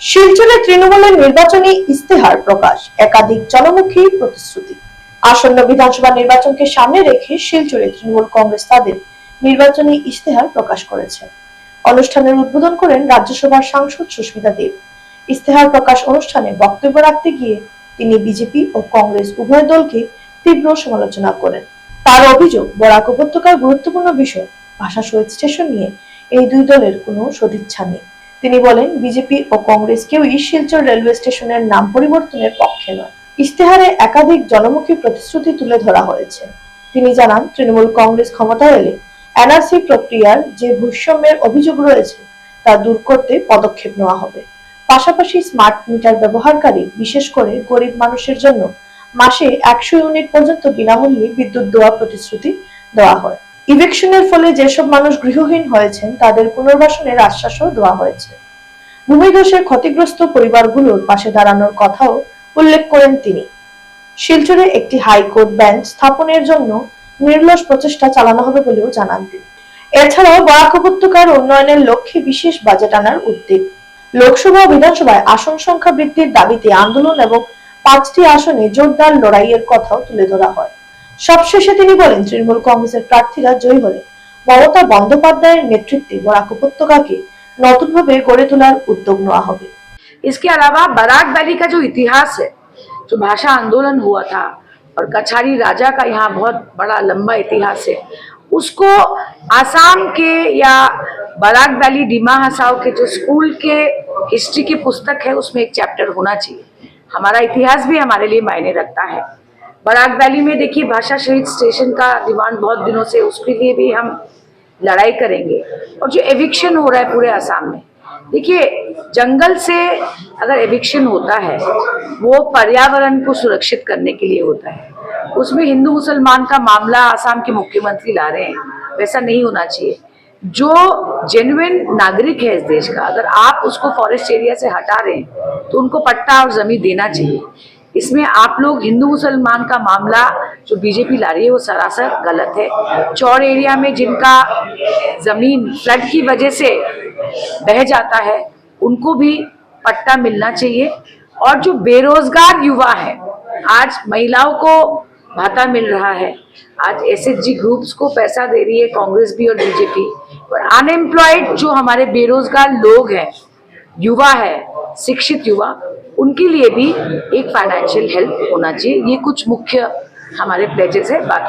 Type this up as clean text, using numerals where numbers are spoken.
শিলচরে তৃণমূলের নির্বাচনী ইস্তেহার প্রকাশ, একাধিক জনমুখী প্রতিশ্রুতি। আসন্ন বিধানসভা নির্বাচনকে সামনে রেখে শিলচরে তৃণমূল কংগ্রেস তাদের নির্বাচনী ইস্তেহার প্রকাশ করেছে। অনুষ্ঠানের উদ্বোধন করেন রাজ্যসভার সাংসদ সুস্মিতা দেব। ইস্তেহার প্রকাশ অনুষ্ঠানে বক্তব্য রাখতে গিয়ে তিনি বিজেপি ও কংগ্রেস উভয় দলকে তীব্র সমালোচনা করেন। তার অভিযোগ, বরাক উপত্যকার গুরুত্বপূর্ণ বিষয় ভাষা শহীদ স্টেশন নিয়ে এই দুই দলের কোনো সদিচ্ছা নেই। তিনি বলেন, বিজেপি ও কংগ্রেস কেউই শিলচর রেলওয়ে স্টেশনের নাম পরিবর্তনের পক্ষে নয়। ইস্তেহারে একাধিক জনমুখী প্রতিশ্রুতি তুলে ধরা হয়েছে। তিনি জানান, তৃণমূল কংগ্রেস ক্ষমতায় এলে এনআরসি প্রক্রিয়ার যে বৈষম্যের অভিযোগ রয়েছে তা দূর করতে পদক্ষেপ নেওয়া হবে। পাশাপাশি স্মার্ট মিটার ব্যবহারকারী, বিশেষ করে গরিব মানুষের জন্য মাসে 100 ইউনিট পর্যন্ত বিনামূল্যে বিদ্যুৎ দেওয়ার প্রতিশ্রুতি দেওয়া হয়। ইভেকশনের ফলে যেসব মানুষ গৃহহীন হয়েছেন তাদের পুনর্বাসনের আশ্বাসও দেওয়া হয়েছে। ভূমিধসে ক্ষতিগ্রস্ত পরিবারগুলোর পাশে দাঁড়ানোর কথাও উল্লেখ করেন তিনি। শিলচরে একটি হাইকোর্ট বেঞ্চ স্থাপনের জন্য নিরলস প্রচেষ্টা চালানো হবে বলেও জানান তিনি। এছাড়াও বরাক উপত্যকার উন্নয়নের লক্ষ্যে বিশেষ বাজেট আনার উদ্যোগ। লোকসভা ও বিধানসভায় আসন সংখ্যা বৃদ্ধির দাবিতে আন্দোলন এবং 5টি আসনে জোরদার লড়াইয়ের কথাও তুলে ধরা হয়। সবশেষে তিনি বলেন, তৃণমূল কংগ্রেসের প্রার্থীরা জয়ী হলে মমতা বন্দ্যোপাধ্যায়ের নেতৃত্বে বরাক উপত্যকাকে নতুনভাবে গড়ে তোলার উদ্যোগ নেওয়া হবে। इसके अलावा बराक वैली का जो इतिहास है, जो भाषा आंदोलन हुआ था और कछारी राजा का यहाँ बहुत बड़ा लंबा इतिहास है, उसको आसाम के या बराक वैली डिमा हसाओ के जो स्कूल के हिस्ट्री की पुस्तक है उसमें एक चैप्टर होना चाहिए। हमारा इतिहास भी हमारे लिए मायने रखता है। बराक वैली में देखिए, भाषा शहीद स्टेशन का डिमांड बहुत दिनों से, उसके लिए भी हम लड़ाई करेंगे। और जो एविक्शन हो रहा है पूरे आसाम में, देखिए, जंगल से अगर एविक्शन होता है वो पर्यावरण को सुरक्षित करने के लिए होता है। उसमें हिंदू मुसलमान का मामला आसाम के मुख्यमंत्री ला रहे हैं, वैसा नहीं होना चाहिए। जो जेन्युइन नागरिक है इस देश का, अगर आप उसको फॉरेस्ट एरिया से हटा रहे हैं तो उनको पट्टा और जमीन देना चाहिए। इसमें आप लोग हिंदू मुसलमान का मामला जो बीजेपी ला रही है वो सरासर गलत है। चौर एरिया में जिनका जमीन फ्लड की वजह से बह जाता है उनको भी पट्टा मिलना चाहिए। और जो बेरोजगार युवा है, आज महिलाओं को भाता मिल रहा है, आज एसएचजी ग्रुप्स को पैसा दे रही है कांग्रेस भी और बीजेपी। और अनएम्प्लॉयड जो हमारे बेरोजगार लोग हैं, युवा है, शिक्षित युवा, उनके लिए भी एक फाइनेंशियल हेल्प होना चाहिए। ये कुछ मुख्य हमारे प्लेजेस है। बाकी